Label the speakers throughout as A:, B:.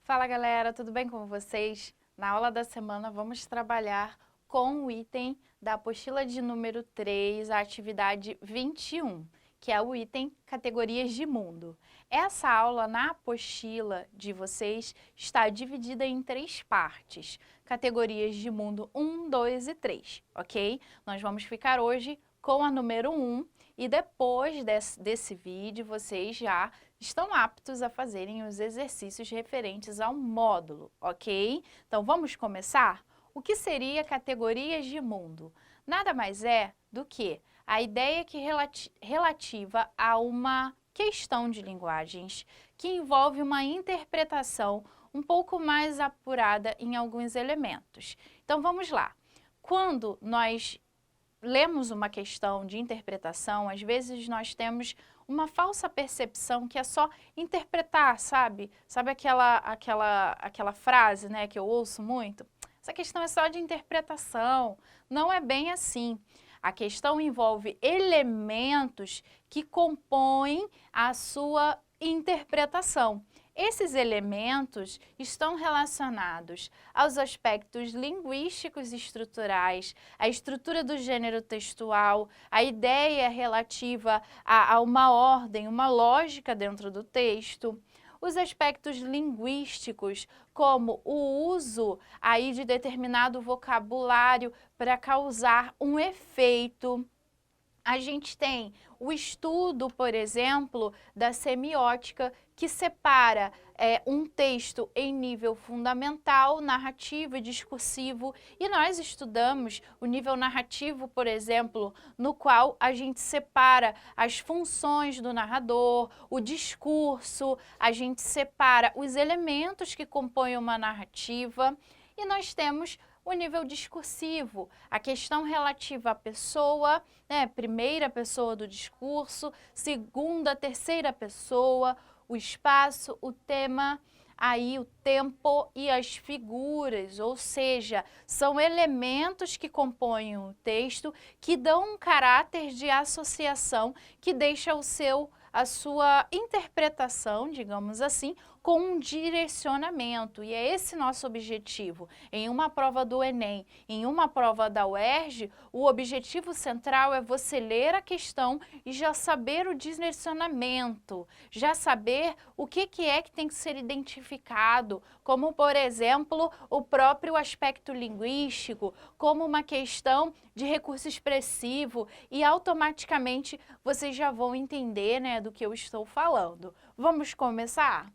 A: Fala galera, tudo bem com vocês? Na aula da semana vamos trabalhar com o item da apostila de número 3, a atividade 21, que é o item categorias de mundo. Essa aula na apostila de vocês está dividida em 3 partes, categorias de mundo 1, 2 e 3, ok? Nós vamos ficar hoje com a número 1 e depois desse vídeo vocês já estão aptos a fazerem os exercícios referentes ao módulo, ok? Então, vamos começar? O que seria categorias de mundo? Nada mais é do que a ideia relativa a uma questão de linguagens que envolve uma interpretação um pouco mais apurada em alguns elementos. Então, vamos lá. Quando nós lemos uma questão de interpretação, às vezes nós temos uma falsa percepção que é só interpretar, sabe? Sabe aquela frase, né, que eu ouço muito? Essa questão é só de interpretação. Não é bem assim. A questão envolve elementos que compõem a sua interpretação. Esses elementos estão relacionados aos aspectos linguísticos e estruturais, a estrutura do gênero textual, a ideia relativa a uma ordem, uma lógica dentro do texto, os aspectos linguísticos, como o uso aí de determinado vocabulário para causar um efeito. A gente tem o estudo, por exemplo, da semiótica, que separa um texto em nível fundamental, narrativo e discursivo, e nós estudamos o nível narrativo, por exemplo, no qual a gente separa as funções do narrador, o discurso, a gente separa os elementos que compõem uma narrativa, e nós temos o nível discursivo, a questão relativa à pessoa, né, primeira pessoa do discurso, segunda, terceira pessoa, o espaço, o tema, aí o tempo e as figuras, ou seja, são elementos que compõem o texto que dão um caráter de associação que deixa a sua interpretação, digamos assim, com um direcionamento, e é esse nosso objetivo. Em uma prova do Enem, em uma prova da UERJ, o objetivo central é você ler a questão e já saber o direcionamento, já saber o que é que tem que ser identificado, como, por exemplo, o próprio aspecto linguístico, como uma questão de recurso expressivo, e automaticamente vocês já vão entender, né, do que eu estou falando. Vamos começar?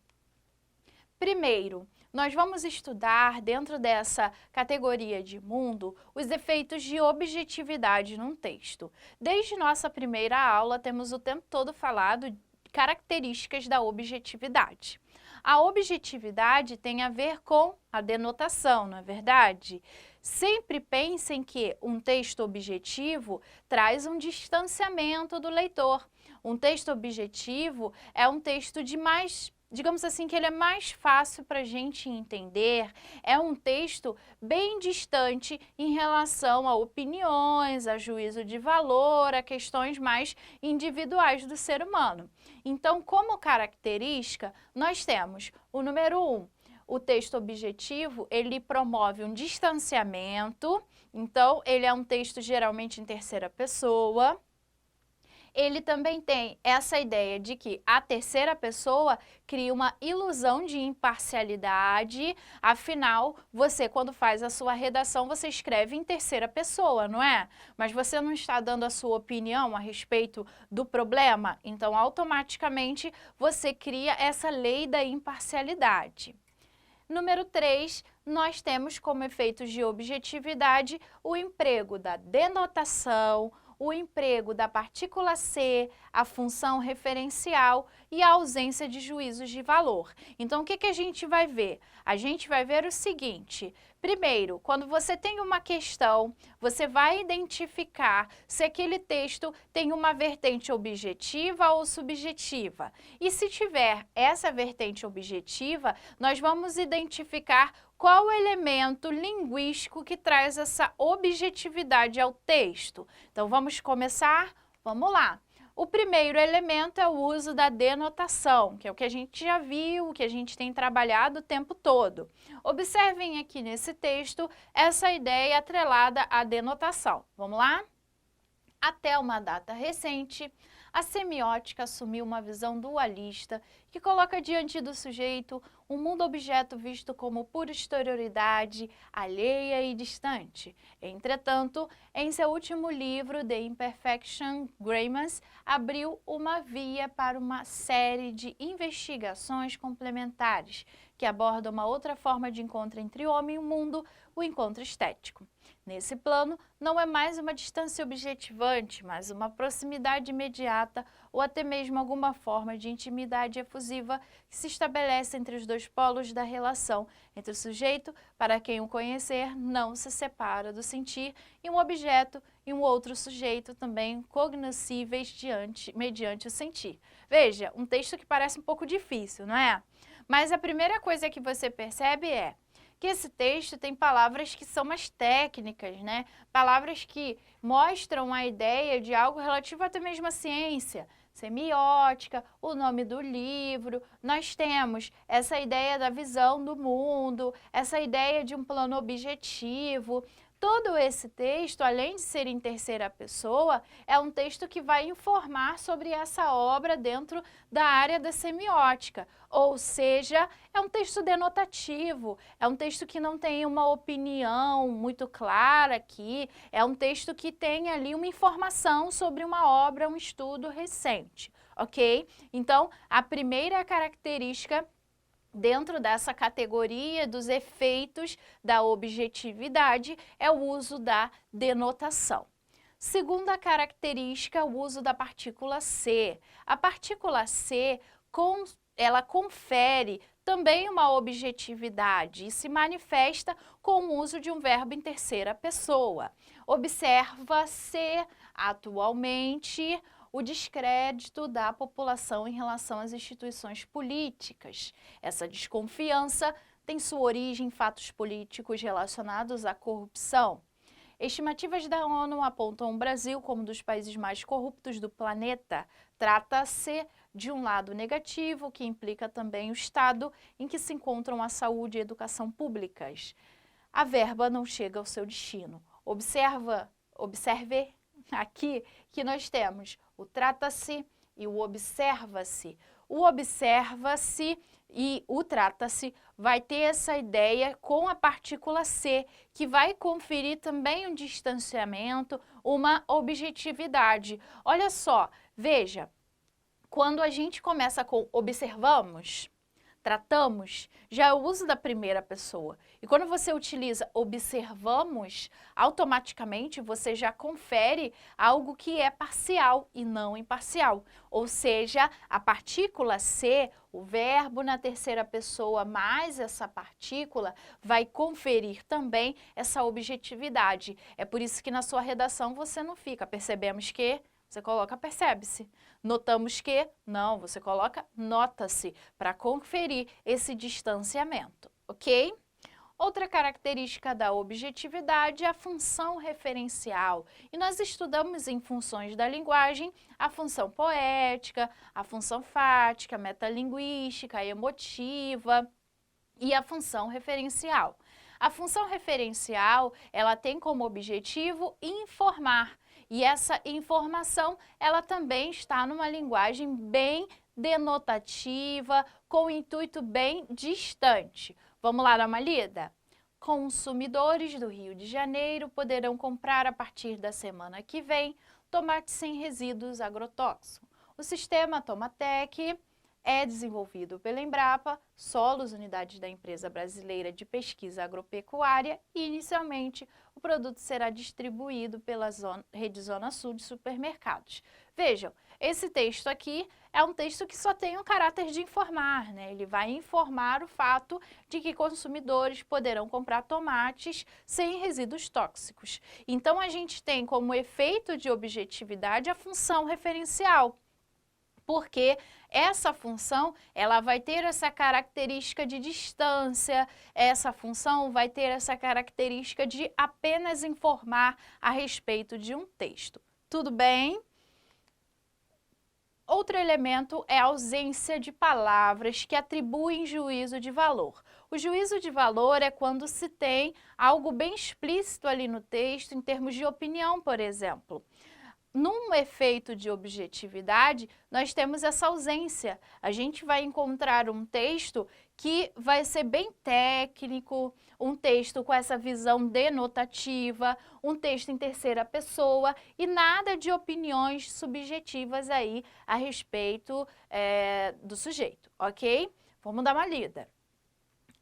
A: Primeiro, nós vamos estudar, dentro dessa categoria de mundo, os efeitos de objetividade num texto. Desde nossa primeira aula, temos o tempo todo falado de características da objetividade. A objetividade tem a ver com a denotação, não é verdade? Sempre pensem que um texto objetivo traz um distanciamento do leitor. Um texto objetivo é um texto de mais, digamos assim, que ele é mais fácil para a gente entender, é um texto bem distante em relação a opiniões, a juízo de valor, a questões mais individuais do ser humano. Então, como característica, nós temos o número 1, o texto objetivo, ele promove um distanciamento, então ele é um texto geralmente em terceira pessoa. Ele também tem essa ideia de que a terceira pessoa cria uma ilusão de imparcialidade, afinal, você quando faz a sua redação, você escreve em terceira pessoa, não é? Mas você não está dando a sua opinião a respeito do problema, então automaticamente você cria essa lei da imparcialidade. Número 3, nós temos como efeitos de objetividade o emprego da denotação, o emprego da partícula ser, a função referencial e a ausência de juízos de valor. Então, o que a gente vai ver? A gente vai ver o seguinte: primeiro, quando você tem uma questão, você vai identificar se aquele texto tem uma vertente objetiva ou subjetiva. E se tiver essa vertente objetiva, nós vamos identificar qual o elemento linguístico que traz essa objetividade ao texto. Então, vamos começar? Vamos lá. O primeiro elemento é o uso da denotação, que é o que a gente já viu, o que a gente tem trabalhado o tempo todo. Observem aqui nesse texto essa ideia atrelada à denotação. Vamos lá? Até uma data recente, a semiótica assumiu uma visão dualista que coloca diante do sujeito um mundo-objeto visto como pura exterioridade, alheia e distante. Entretanto, em seu último livro, The Imperfection Grammars, abriu uma via para uma série de investigações complementares que abordam uma outra forma de encontro entre o homem e o mundo, o encontro estético. Nesse plano, não é mais uma distância objetivante, mas uma proximidade imediata ou até mesmo alguma forma de intimidade efusiva que se estabelece entre os dois polos da relação entre o sujeito, para quem o conhecer não se separa do sentir, e um objeto e um outro sujeito também cognoscíveis mediante o sentir. Veja, um texto que parece um pouco difícil, não é? Mas a primeira coisa que você percebe é que esse texto tem palavras que são mais técnicas, né? Palavras que mostram a ideia de algo relativo até mesmo à ciência, semiótica, o nome do livro. Nós temos essa ideia da visão do mundo, essa ideia de um plano objetivo. Todo esse texto, além de ser em terceira pessoa, é um texto que vai informar sobre essa obra dentro da área da semiótica, ou seja, é um texto denotativo, é um texto que não tem uma opinião muito clara aqui, é um texto que tem ali uma informação sobre uma obra, um estudo recente, ok? Então, a primeira característica dentro dessa categoria dos efeitos da objetividade é o uso da denotação. Segunda característica, o uso da partícula ser. A partícula ser, ela confere também uma objetividade e se manifesta com o uso de um verbo em terceira pessoa. Observa-se atualmente o descrédito da população em relação às instituições políticas. Essa desconfiança tem sua origem em fatos políticos relacionados à corrupção. Estimativas da ONU apontam o Brasil como um dos países mais corruptos do planeta. Trata-se de um lado negativo, que implica também o estado em que se encontram a saúde e a educação públicas. A verba não chega ao seu destino. Observe aqui que nós temos o trata-se e o observa-se. O observa-se e o trata-se vai ter essa ideia com a partícula ser, que vai conferir também um distanciamento, uma objetividade. Olha só, veja, quando a gente começa com observamos, tratamos, já é o uso da primeira pessoa. E quando você utiliza observamos, automaticamente você já confere algo que é parcial e não imparcial. Ou seja, a partícula ser, o verbo na terceira pessoa mais essa partícula, vai conferir também essa objetividade. É por isso que na sua redação você não fica, percebemos que... Você coloca percebe-se. Notamos que? Não, você coloca nota-se para conferir esse distanciamento, ok? Outra característica da objetividade é a função referencial. E nós estudamos em funções da linguagem a função poética, a função fática, a metalinguística, a emotiva e a função referencial. A função referencial, ela tem como objetivo informar. E essa informação, ela também está numa linguagem bem denotativa, com um intuito bem distante. Vamos lá dar uma lida? Consumidores do Rio de Janeiro poderão comprar a partir da semana que vem tomate sem resíduos agrotóxicos. O sistema Tomatec é desenvolvido pela Embrapa, Solos, unidade da empresa brasileira de pesquisa agropecuária, e inicialmente o produto será distribuído pela rede Zona Sul de supermercados. Vejam, esse texto aqui é um texto que só tem um caráter de informar, né? Ele vai informar o fato de que consumidores poderão comprar tomates sem resíduos tóxicos. Então, a gente tem como efeito de objetividade a função referencial, porque essa função, ela vai ter essa característica de distância, essa função vai ter essa característica de apenas informar a respeito de um texto. Tudo bem? Outro elemento é a ausência de palavras que atribuem juízo de valor. O juízo de valor é quando se tem algo bem explícito ali no texto, em termos de opinião, por exemplo. Num efeito de objetividade, nós temos essa ausência. A gente vai encontrar um texto que vai ser bem técnico, um texto com essa visão denotativa, um texto em terceira pessoa e nada de opiniões subjetivas aí a respeito do sujeito, ok? Vamos dar uma lida.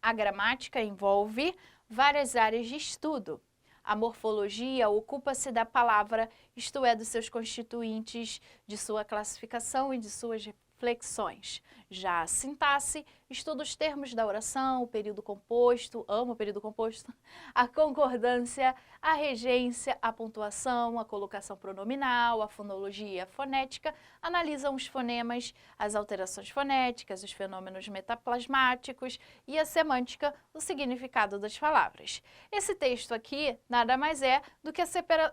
A: A gramática envolve várias áreas de estudo. A morfologia ocupa-se da palavra, isto é, dos seus constituintes, de sua classificação e de suas reflexões. Já a sintaxe estuda os termos da oração, o período composto, amo o período composto, a concordância, a regência, a pontuação, a colocação pronominal, a fonologia e a fonética, analisam os fonemas, as alterações fonéticas, os fenômenos metaplasmáticos e a semântica, o significado das palavras. Esse texto aqui nada mais é do que a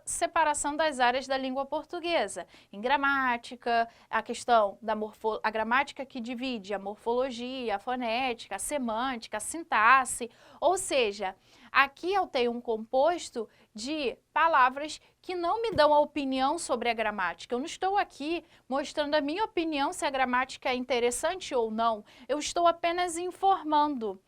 A: separação das áreas da língua portuguesa. Em gramática, a questão da a gramática que divide a morfologia, a fonética, a semântica, a sintaxe, ou seja, aqui eu tenho um composto de palavras que não me dão a opinião sobre a gramática. Eu não estou aqui mostrando a minha opinião se a gramática é interessante ou não. Eu estou apenas informando.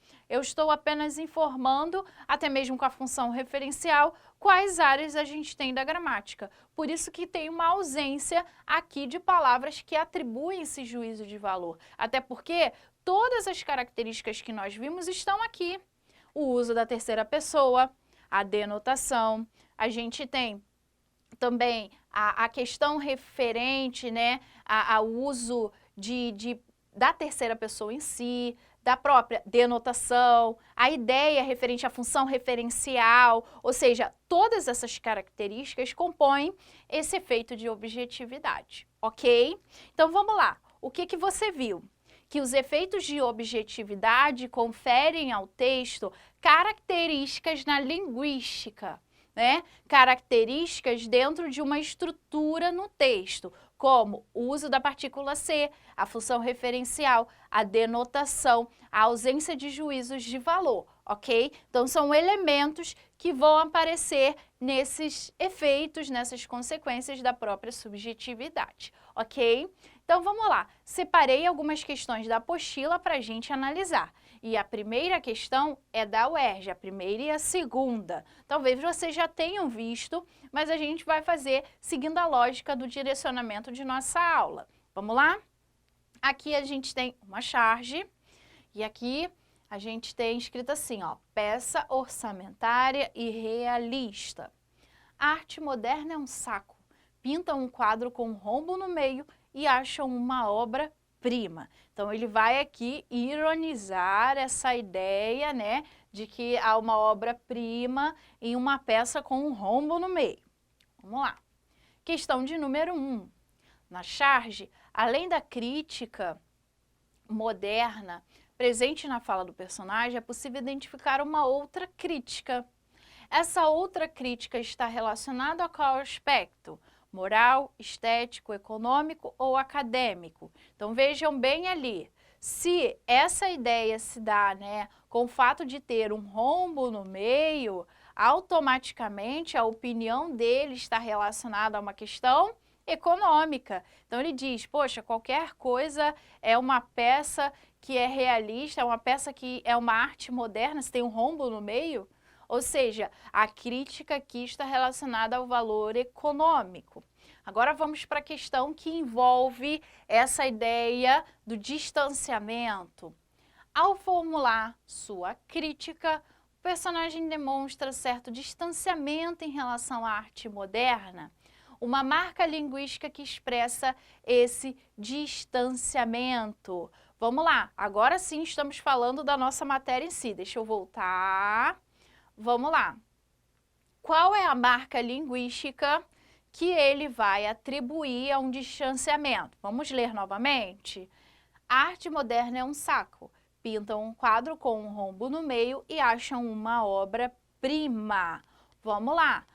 A: Até mesmo com a função referencial, quais áreas a gente tem da gramática. Por isso que tem uma ausência aqui de palavras que atribuem esse juízo de valor. Até porque todas as características que nós vimos estão aqui. O uso da terceira pessoa, a denotação, a gente tem também a questão referente, né, ao uso da terceira pessoa em si, da própria denotação, a ideia referente à função referencial, ou seja, todas essas características compõem esse efeito de objetividade, ok? Então vamos lá, o que você viu? Que os efeitos de objetividade conferem ao texto características na linguística, né? Características dentro de uma estrutura no texto, como o uso da partícula ser, a função referencial, a denotação, a ausência de juízos de valor, ok? Então, são elementos que vão aparecer nesses efeitos, nessas consequências da própria subjetividade, ok? Então, vamos lá. Separei algumas questões da apostila para a gente analisar. E a primeira questão é da UERJ, a primeira e a segunda. Talvez vocês já tenham visto, mas a gente vai fazer seguindo a lógica do direcionamento de nossa aula. Vamos lá? Aqui a gente tem uma charge e aqui a gente tem escrito assim, ó, peça orçamentária e realista. A arte moderna é um saco. Pintam um quadro com um rombo no meio e acham uma obra-prima. Então, ele vai aqui ironizar essa ideia, né, de que há uma obra-prima em uma peça com um rombo no meio. Vamos lá. Questão de número 1. Na charge, além da crítica moderna presente na fala do personagem, é possível identificar uma outra crítica. Essa outra crítica está relacionada a qual aspecto? Moral, estético, econômico ou acadêmico. Então vejam bem ali, se essa ideia se dá, né, com o fato de ter um rombo no meio, automaticamente a opinião dele está relacionada a uma questão econômica. Então ele diz, poxa, qualquer coisa é uma peça que é realista, é uma peça que é uma arte moderna, se tem um rombo no meio. Ou seja, a crítica aqui está relacionada ao valor econômico. Agora vamos para a questão que envolve essa ideia do distanciamento. Ao formular sua crítica, o personagem demonstra certo distanciamento em relação à arte moderna, uma marca linguística que expressa esse distanciamento. Vamos lá, agora sim estamos falando da nossa matéria em si. Deixa eu voltar. Vamos lá. Qual é a marca linguística que ele vai atribuir a um distanciamento? Vamos ler novamente? A arte moderna é um saco. Pintam um quadro com um rombo no meio e acham uma obra-prima. Vamos lá.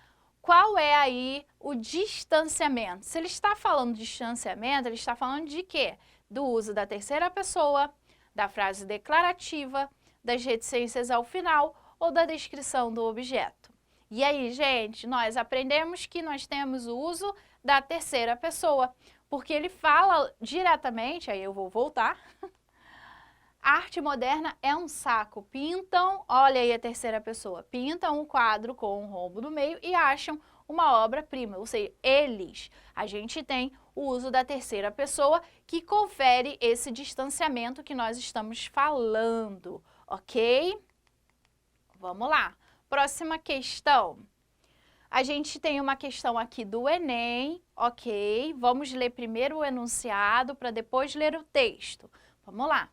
A: qual é aí o distanciamento? Se ele está falando de distanciamento, ele está falando de quê? Do uso da terceira pessoa, da frase declarativa, das reticências ao final ou da descrição do objeto. E aí, gente, nós aprendemos que nós temos o uso da terceira pessoa, porque ele fala diretamente, aí eu vou voltar. A arte moderna é um saco. Pintam, olha aí a terceira pessoa, pintam um quadro com um rombo no meio e acham uma obra-prima. Ou seja, eles, a gente tem o uso da terceira pessoa que confere esse distanciamento que nós estamos falando, ok? Vamos lá. Próxima questão. A gente tem uma questão aqui do Enem, ok? Vamos ler primeiro o enunciado para depois ler o texto. Vamos lá.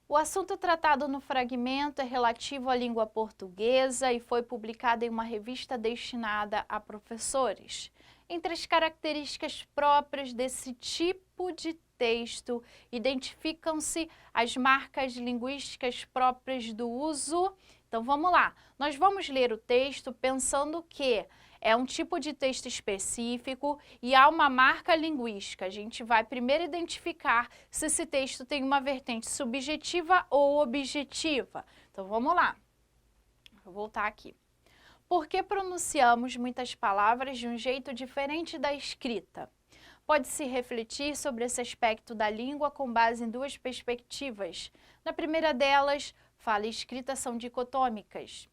A: O assunto tratado no fragmento é relativo à língua portuguesa e foi publicado em uma revista destinada a professores. Entre as características próprias desse tipo de texto, identificam-se as marcas linguísticas próprias do uso. Então, vamos lá. Nós vamos ler o texto pensando que é um tipo de texto específico e há uma marca linguística. A gente vai primeiro identificar se esse texto tem uma vertente subjetiva ou objetiva. Então, vamos lá. Vou voltar aqui. Por que pronunciamos muitas palavras de um jeito diferente da escrita? Pode-se refletir sobre esse aspecto da língua com base em duas perspectivas. Na primeira delas, fala e escrita são dicotômicas,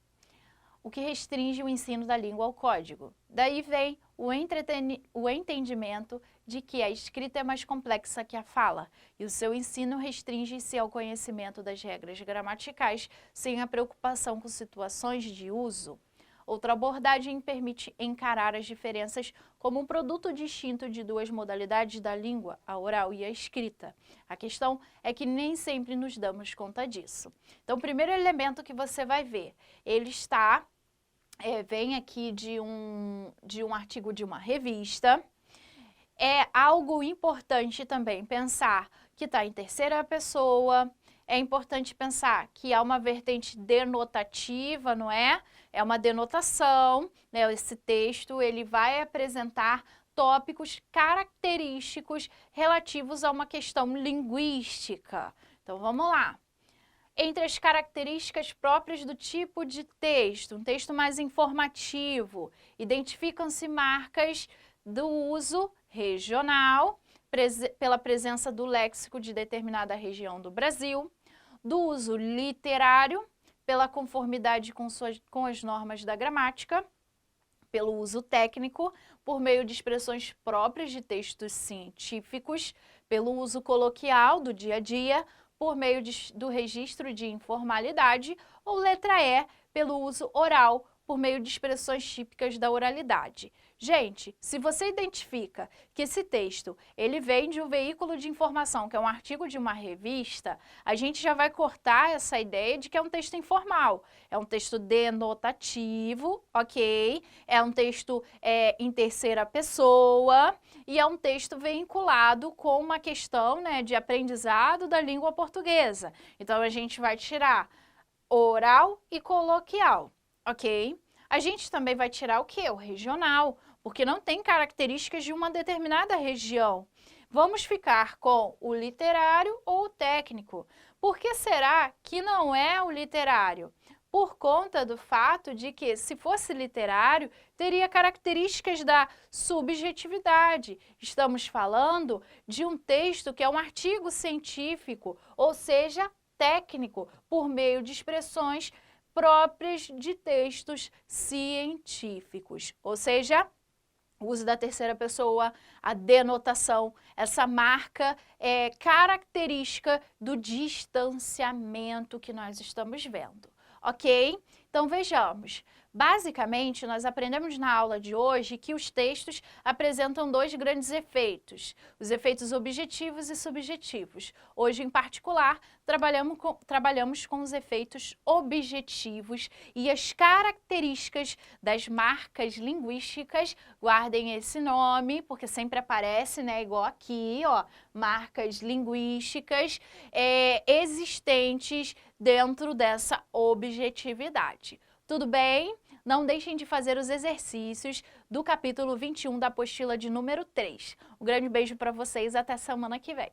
A: o que restringe o ensino da língua ao código. Daí vem o entendimento de que a escrita é mais complexa que a fala, e o seu ensino restringe-se ao conhecimento das regras gramaticais, sem a preocupação com situações de uso. Outra abordagem permite encarar as diferenças como um produto distinto de duas modalidades da língua, a oral e a escrita. A questão é que nem sempre nos damos conta disso. Então, o primeiro elemento que você vai ver, ele está, vem aqui de um artigo de uma revista. É algo importante também pensar que está em terceira pessoa. É importante pensar que há uma vertente denotativa, não é? É uma denotação, né? Esse texto ele vai apresentar tópicos característicos relativos a uma questão linguística. Então, vamos lá. Entre as características próprias do tipo de texto, um texto mais informativo, identificam-se marcas do uso regional, pela presença do léxico de determinada região do Brasil, do uso literário, pela conformidade com as normas da gramática, pelo uso técnico, por meio de expressões próprias de textos científicos, pelo uso coloquial do dia a dia, por meio do registro de informalidade, ou letra E, pelo uso oral, por meio de expressões típicas da oralidade. Gente, se você identifica que esse texto ele vem de um veículo de informação, que é um artigo de uma revista, a gente já vai cortar essa ideia de que é um texto informal. É um texto denotativo, ok? É um texto em terceira pessoa e é um texto vinculado com uma questão, né, de aprendizado da língua portuguesa. Então, a gente vai tirar oral e coloquial. Ok? A gente também vai tirar o quê? O regional, porque não tem características de uma determinada região. Vamos ficar com o literário ou o técnico. Por que será que não é o literário? Por conta do fato de que, se fosse literário, teria características da subjetividade. Estamos falando de um texto que é um artigo científico, ou seja, técnico, por meio de expressões próprias de textos científicos, ou seja, o uso da terceira pessoa, a denotação, essa marca é característica do distanciamento que nós estamos vendo, ok? Então vejamos. Basicamente, nós aprendemos na aula de hoje que os textos apresentam dois grandes efeitos, os efeitos objetivos e subjetivos. Hoje, em particular, trabalhamos com os efeitos objetivos e as características das marcas linguísticas. Guardem esse nome, porque sempre aparece, né, igual aqui, ó, marcas linguísticas existentes dentro dessa objetividade. Tudo bem? não deixem de fazer os exercícios do capítulo 21 da apostila de número 3. Um grande beijo para vocês, até semana que vem.